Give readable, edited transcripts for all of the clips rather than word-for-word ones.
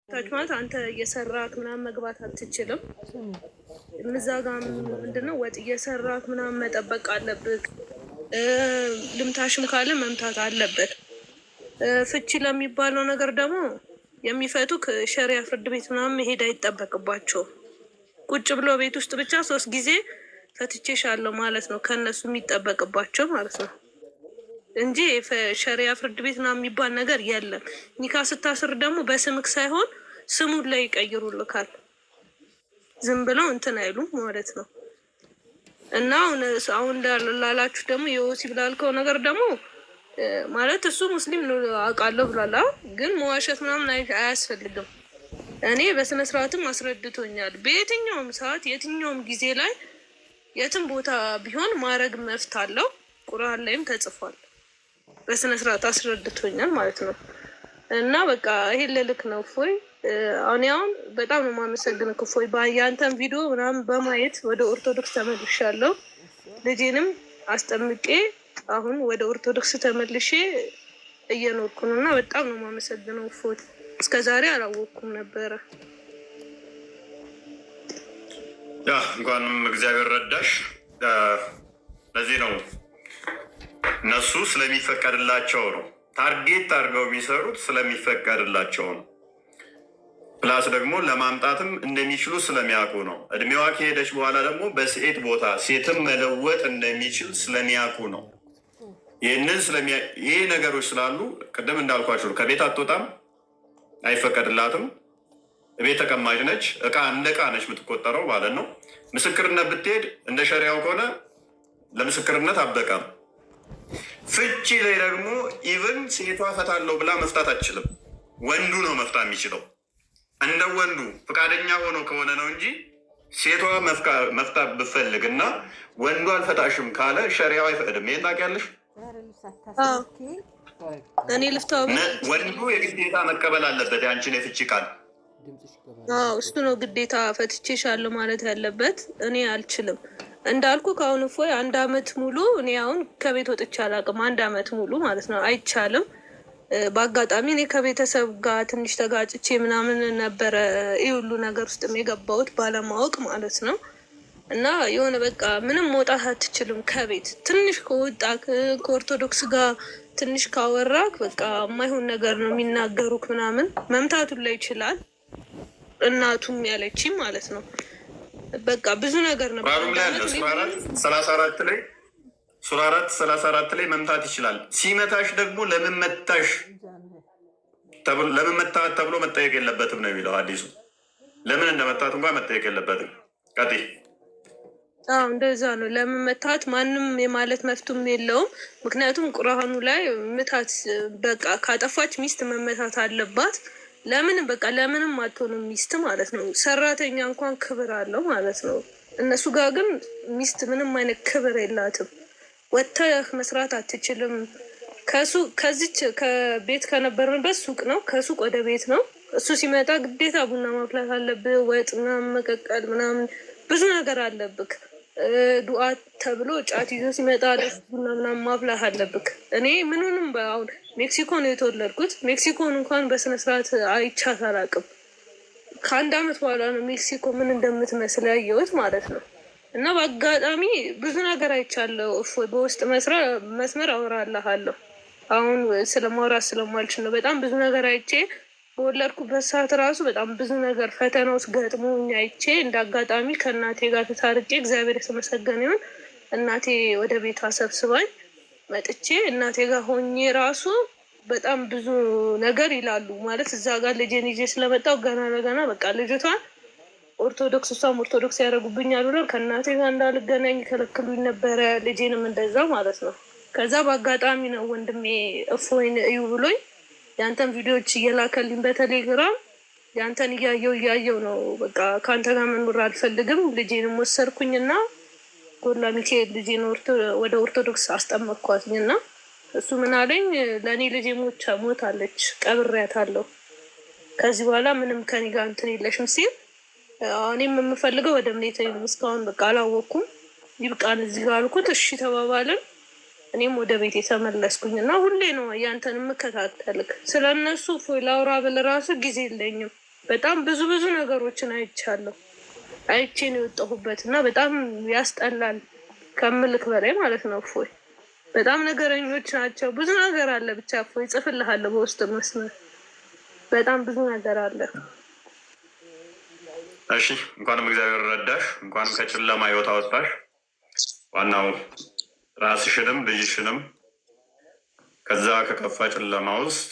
ታች ማለት አንተ እየሰራክ ምናምን መግባት አትችልም። እዛ ጋ ምንድነው ወጥ እየሰራክ ምናምን መጠበቅ አለብህ። ልምታሽም ካለ መምታት አለበት። ፍቺ ለሚባለው ነገር ደግሞ የሚፈቱክ ሸሪያ ፍርድ ቤት ምናምን መሄድ አይጠበቅባቸውም። ቁጭ ብሎ ቤት ውስጥ ብቻ 3 ጊዜ ፈትቼሻለሁ ማለት ነው ከነሱ የሚጠበቅባቸው ማለት ነው እንጂ ሸሪያ ፍርድ ቤት ምናምን የሚባል ነገር የለም። ኒካ ስታስር ደግሞ በስምክ ሳይሆን ስሙን ላይ ይቀይሩልካል። ዝም ብለው እንትን አይሉም ማለት ነው። እና አሁን ላላችሁ ደግሞ የወሲብ ላልከው ነገር ደግሞ ማለት እሱ ሙስሊም ነው አውቃለሁ ብሏል። ግን መዋሸት ምናምን አያስፈልግም። እኔ በስነ ስርዓትም አስረድቶኛል። በየትኛውም ሰዓት የትኛውም ጊዜ ላይ የትም ቦታ ቢሆን ማድረግ መፍት አለው። ቁርአን ላይም ተጽፏል። በስነ ስርዓት አስረድቶኛል ማለት ነው። እና በቃ ይሄን ልልክ ነው እፎይ። አሁን በጣም ነው የማመሰግነው እፎይ። ያንተን ቪዲዮ ምናምን በማየት ወደ ኦርቶዶክስ ተመልሻለሁ። ልጄንም አስጠምቄ አሁን ወደ ኦርቶዶክስ ተመልሼ እየኖርኩ ነው እና በጣም ነው የማመሰግነው እፎይ። እስከዛሬ አላወቅኩም ነበረ። ያ እንኳንም እግዚአብሔር ረዳሽ። ለዚህ ነው እነሱ ስለሚፈቀድላቸው ነው ታርጌት አድርገው የሚሰሩት፣ ስለሚፈቀድላቸው ነው። ፕላስ ደግሞ ለማምጣትም እንደሚችሉ ስለሚያውቁ ነው። እድሜዋ ከሄደች በኋላ ደግሞ በሴት ቦታ ሴትም መለወጥ እንደሚችል ስለሚያውቁ ነው። ይህ ነገሮች ስላሉ ቅድም እንዳልኳቸው ከቤት አትወጣም፣ አይፈቀድላትም። ቤት ተቀማጭ ነች። እንደ እቃ ነች የምትቆጠረው ማለት ነው። ምስክርነት ብትሄድ እንደ ሸሪያው ከሆነ ለምስክርነት አበቃም። ፍቺ ላይ ደግሞ ኢቭን ሴቷ ፈታለው ብላ መፍታት አትችልም። ወንዱ ነው መፍታት የሚችለው። እንደ ወንዱ ፈቃደኛ ሆኖ ከሆነ ነው እንጂ ሴቷ መፍታት ብፈልግ እና ወንዱ አልፈታሽም ካለ ሸሪያው አይፈቅድም። ይሄን ታውቂያለሽ? እኔ ልፍታው ወንዱ የግዴታ መቀበል አለበት ያንቺን የፍቺ ቃል። እሱ ነው ግዴታ ፈትቼሻለሁ ማለት ያለበት። እኔ አልችልም እንዳልኩ ከአሁን እፎይ 1 አመት ሙሉ እኔ አሁን ከቤት ወጥቼ አላውቅም። 1 አመት ሙሉ ማለት ነው። አይቻልም። በአጋጣሚ እኔ ከቤተሰብ ጋር ትንሽ ተጋጭቼ ምናምን ነበረ ይህ ሁሉ ነገር ውስጥ የገባሁት ባለማወቅ ማለት ነው። እና የሆነ በቃ ምንም መውጣት አትችልም ከቤት። ትንሽ ከወጣ ከኦርቶዶክስ ጋር ትንሽ ካወራክ በቃ የማይሆን ነገር ነው የሚናገሩክ ምናምን። መምታቱን ላይ ይችላል እናቱም ያለችኝ ማለት ነው። በቃ ብዙ ነገር ነበር። ሱራ 4:34 ላይ መምታት ይችላል። ሲመታሽ ደግሞ ለምን መታሽ ተብሎ መጠየቅ የለበትም ነው የሚለው አዲሱ። ለምን እንደመታት እንኳን መጠየቅ የለበትም። ቀጥይ። እንደዛ ነው። ለምን መታት ማንም የማለት መፍቱም የለውም። ምክንያቱም ቁርአኑ ላይ ምታት በቃ ካጠፋች ሚስት መመታት አለባት። ለምንም አትሆንም ሚስት ማለት ነው። ሰራተኛ እንኳን ክብር አለው ማለት ነው። እነሱ ጋር ግን ሚስት ምንም አይነት ክብር የላትም። ወጥተህ መስራት አትችልም። ከዚች ከቤት ከነበርንበት ሱቅ ነው፣ ከሱቅ ወደ ቤት ነው። እሱ ሲመጣ ግዴታ ቡና ማፍላት አለብህ፣ ወጥ ምናምን መቀቀል ምናምን ብዙ ነገር አለብክ። ዱዓ ተብሎ ጫት ይዞ ሲመጣ ቡና ምናምን ማፍላት አለብክ። እኔ ምንንም አሁን ሜክሲኮ ነው የተወለድኩት። ሜክሲኮን እንኳን በስነስርዓት አይቻት አላውቅም። ከ1 አመት በኋላ ነው ሜክሲኮ ምን እንደምትመስል ያየሁት ማለት ነው። እና በአጋጣሚ ብዙ ነገር አይቻለሁ። በውስጥ መስመር አወራልሃለሁ። አሁን ስለማውራት ስለማልችል ነው። በጣም ብዙ ነገር አይቼ በወለድኩበት ሰዓት ራሱ በጣም ብዙ ነገር ፈተና ውስጥ ገጥሞኝ አይቼ እንደ አጋጣሚ ከእናቴ ጋር ተታርቄ እግዚአብሔር የተመሰገነ ይሁን እናቴ ወደ ቤቷ ሰብስባኝ መጥቼ እናቴ ጋር ሆኜ ራሱ በጣም ብዙ ነገር ይላሉ ማለት እዛ ጋር ልጄን ይዤ ስለመጣው ገና ለገና በቃ ልጅቷን እሷም ኦርቶዶክስ ያደረጉብኛል ብሎ ከእናቴ ጋር እንዳልገናኝ ከለክሉኝ ነበረ። ልጄንም እንደዛው ማለት ነው። ከዛ በአጋጣሚ ነው ወንድሜ እፎይን እዩ ብሎኝ ያንተን ቪዲዮዎች እየላከልኝ በቴሌግራም ያንተን እያየው ነው በቃ ከአንተ ጋር መኖር አልፈልግም። ልጄንም ወሰድኩኝና ጎላ ሚካኤል ልጄን ወደ ኦርቶዶክስ አስጠመቅኳትኝና እሱ ምን አለኝ፣ ለእኔ ልጄ ሞታለች ቀብሬያታለሁ። ከዚህ በኋላ ምንም ከኔ ጋር እንትን የለሽም ሲል እኔም የምፈልገው ወደ እምነቴ እስካሁን በቃ አላወቅኩም። ይብቃን እዚህ ጋር አልኩት። እሺ ተባባልን። እኔም ወደ ቤት የተመለስኩኝ እና ሁሌ ነው ያንተን የምከታተልክ። ስለነሱ ላውራ ብል ራሱ ጊዜ የለኝም። በጣም ብዙ ነገሮችን አይቻለሁ። አይቼን የወጣሁበት እና በጣም ያስጠላል ከምልክ በላይ ማለት ነው። እፎይ በጣም ነገረኞች ናቸው። ብዙ ነገር አለ። ብቻ እፎይ ጽፍልሃለሁ በውስጥ መስመር በጣም ብዙ ነገር አለ። እሺ እንኳንም እግዚአብሔር ረዳሽ፣ እንኳንም ከጨለማ ህይወት አወጣሽ። ዋናው ራስሽንም ልጅሽንም ከዛ ከከፋ ጨለማ ውስጥ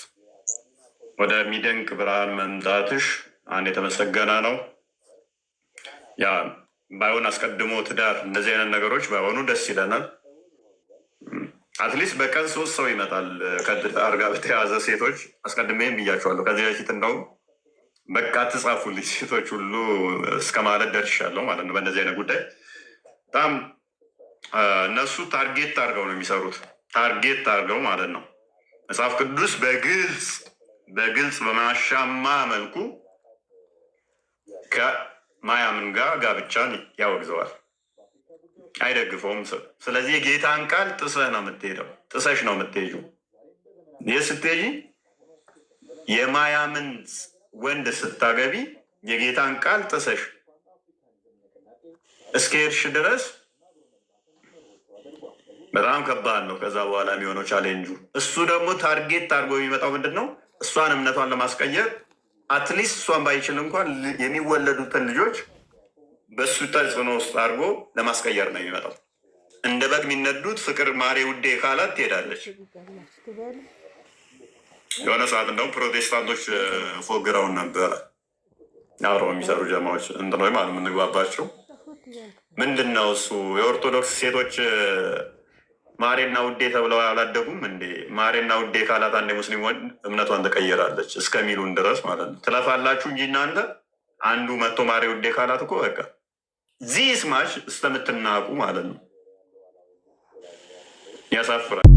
ወደሚደንቅ ብርሃን መምጣትሽ አንድ የተመሰገነ ነው። ያ ባይሆን አስቀድሞ ትዳር እንደዚህ አይነት ነገሮች ባይሆኑ ደስ ይለናል። አትሊስት በቀን 3 ሰው ይመጣል ከትዳር ጋር በተያያዘ ሴቶች አስቀድሜም ብያቸዋለሁ። ከዚህ በፊት እንደውም በቃ ትጻፉልኝ ሴቶች ሁሉ እስከ ማለት ደርሻለሁ ማለት ነው። በእነዚህ አይነት ጉዳይ በጣም እነሱ ታርጌት አድርገው ነው የሚሰሩት። ታርጌት አድርገው ማለት ነው። መጽሐፍ ቅዱስ በግልጽ በማሻማ መልኩ ከማያምን ጋር ጋብቻን ያወግዘዋል፣ አይደግፈውም። ስለዚህ የጌታን ቃል ጥሰህ ነው የምትሄደው፣ ጥሰሽ ነው የምትሄጂው። ይህ ስትሄጂ የማያምን ወንድ ስታገቢ የጌታን ቃል ጥሰሽ እስከሄድሽ ድረስ በጣም ከባድ ነው። ከዛ በኋላ የሚሆነው ቻሌንጁ እሱ ደግሞ ታርጌት አድርጎ የሚመጣው ምንድን ነው? እሷን እምነቷን ለማስቀየር አትሊስት እሷን ባይችል እንኳን የሚወለዱትን ልጆች በእሱ ተጽዕኖ ውስጥ አድርጎ ለማስቀየር ነው የሚመጣው። እንደ በግ የሚነዱት ፍቅር ማሬ ውዴ ካላት ትሄዳለች። የሆነ ሰዓት እንደውም ፕሮቴስታንቶች ፎግረውን ነበረ። አብረው የሚሰሩ ጀማዎች እንትኖች ማለት የምንግባባቸው ምንድን ነው እሱ የኦርቶዶክስ ሴቶች ማሬና ውዴ ተብለው አላደጉም እንዴ? ማሬና ውዴ ካላት አንድ ሙስሊም ወንድ እምነቷን ተቀይራለች እስከሚሉን ድረስ ማለት ነው። ትለፋላችሁ እንጂ እናንተ አንዱ መጥቶ ማሬ ውዴ ካላት እኮ በቃ ዚህ ስማሽ እስከምትናቁ ማለት ነው። ያሳፍራል።